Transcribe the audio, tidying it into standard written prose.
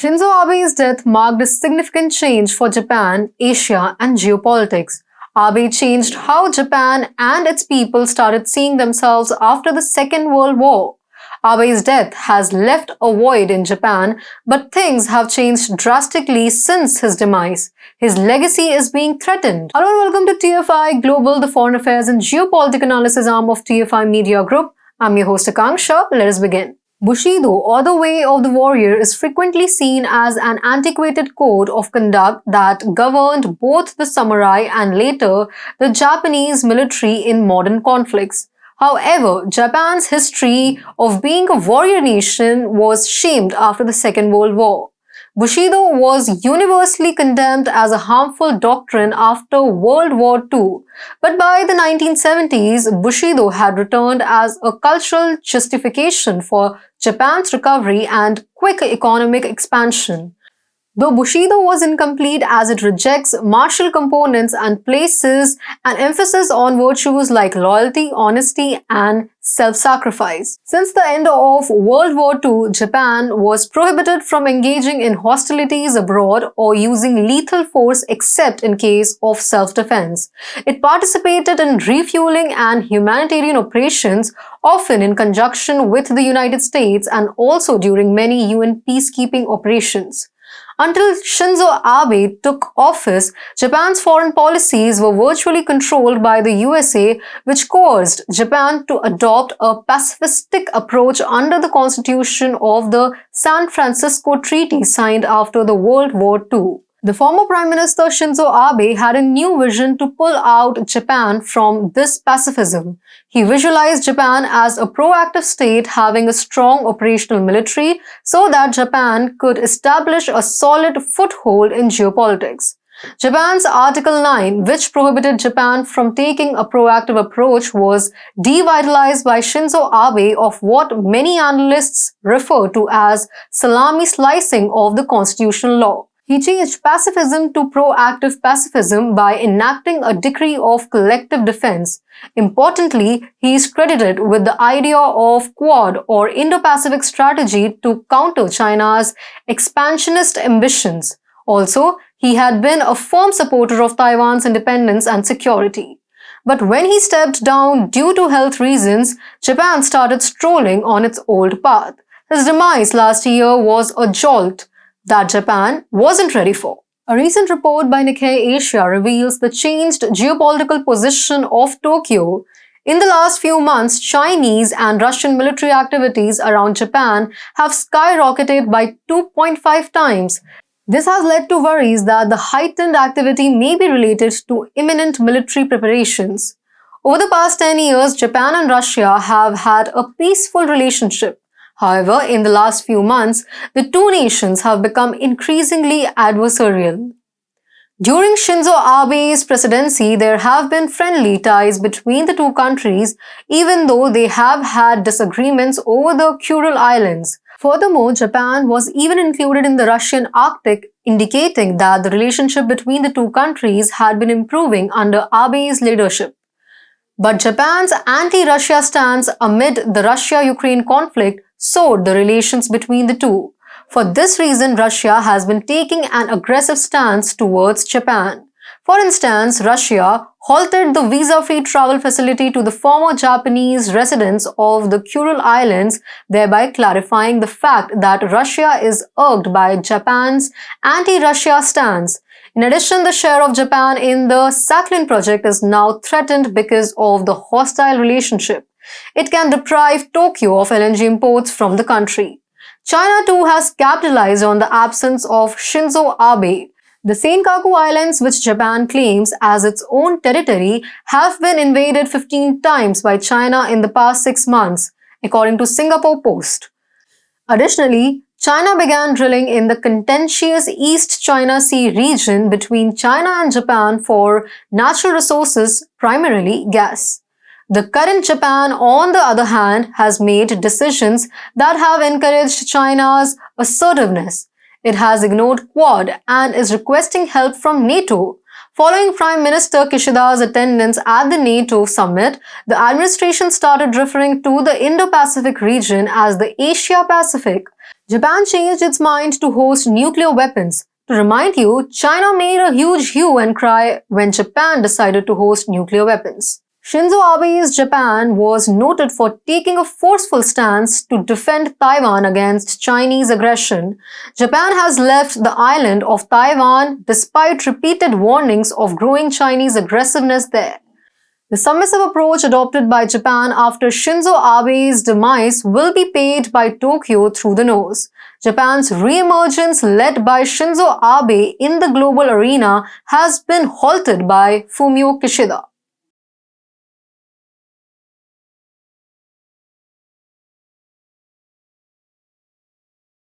Shinzo Abe's death marked a significant change for Japan, Asia, and geopolitics. Abe changed how Japan and its people started seeing themselves after the Second World War. Abe's death has left a void in Japan, but things have changed drastically since his demise. His legacy is being threatened. Hello and welcome to TFI Global, the foreign affairs and geopolitics analysis arm of TFI Media Group. I'm your host Akanksha. Let us begin. Bushido, or the way of the warrior, is frequently seen as an antiquated code of conduct that governed both the samurai and later the Japanese military in modern conflicts. However, Japan's history of being a warrior nation was shamed after the Second World War. Bushido was universally condemned as a harmful doctrine after World War II, but by the 1970s, Bushido had returned as a cultural justification for Japan's recovery and quick economic expansion. Though Bushido was incomplete as it rejects martial components and places an emphasis on virtues like loyalty, honesty, and self-sacrifice. Since the end of World War II, Japan was prohibited from engaging in hostilities abroad or using lethal force except in case of self-defense. It participated in refueling and humanitarian operations, often in conjunction with the United States and also during many UN peacekeeping operations. Until Shinzo Abe took office, Japan's foreign policies were virtually controlled by the USA, which caused Japan to adopt a pacifistic approach under the constitution of the San Francisco Treaty signed after the World War II. The former Prime Minister Shinzo Abe had a new vision to pull out Japan from this pacifism. He visualized Japan as a proactive state having a strong operational military so that Japan could establish a solid foothold in geopolitics. Japan's Article 9, which prohibited Japan from taking a proactive approach, was devitalized by Shinzo Abe of what many analysts refer to as salami slicing of the constitutional law. He changed pacifism to proactive pacifism by enacting a decree of collective defense. Importantly, he is credited with the idea of Quad or Indo-Pacific strategy to counter China's expansionist ambitions. Also, he had been a firm supporter of Taiwan's independence and security. But when he stepped down due to health reasons, Japan started strolling on its old path. His demise last year was a jolt that Japan wasn't ready for. A recent report by Nikkei Asia reveals the changed geopolitical position of Tokyo. In the last few months, Chinese and Russian military activities around Japan have skyrocketed by 2.5 times. This has led to worries that the heightened activity may be related to imminent military preparations. Over the past 10 years, Japan and Russia have had a peaceful relationship. However, in the last few months, the two nations have become increasingly adversarial. During Shinzo Abe's presidency, there have been friendly ties between the two countries, even though they have had disagreements over the Kuril Islands. Furthermore, Japan was even included in the Russian Arctic, indicating that the relationship between the two countries had been improving under Abe's leadership. But Japan's anti-Russia stance amid the Russia-Ukraine conflict soured the relations between the two. For this reason, Russia has been taking an aggressive stance towards Japan. For instance, Russia halted the visa-free travel facility to the former Japanese residents of the Kuril Islands, thereby clarifying the fact that Russia is irked by Japan's anti-Russia stance. In addition, the share of Japan in the Sakhalin project is now threatened because of the hostile relationship. It can deprive Tokyo of LNG imports from the country. China too has capitalized on the absence of Shinzo Abe. The Senkaku Islands, which Japan claims as its own territory, have been invaded 15 times by China in the past 6 months, according to Singapore Post. Additionally, China began drilling in the contentious East China Sea region between China and Japan for natural resources, primarily gas. The current Japan, on the other hand, has made decisions that have encouraged China's assertiveness. It has ignored Quad and is requesting help from NATO. Following Prime Minister Kishida's attendance at the NATO summit, the administration started referring to the Indo-Pacific region as the Asia-Pacific. Japan changed its mind to host nuclear weapons. To remind you, China made a huge hue and cry when Japan decided to host nuclear weapons. Shinzo Abe's Japan was noted for taking a forceful stance to defend Taiwan against Chinese aggression. Japan has left the island of Taiwan despite repeated warnings of growing Chinese aggressiveness there. The submissive approach adopted by Japan after Shinzo Abe's demise will be paid by Tokyo through the nose. Japan's re-emergence led by Shinzo Abe in the global arena has been halted by Fumio Kishida.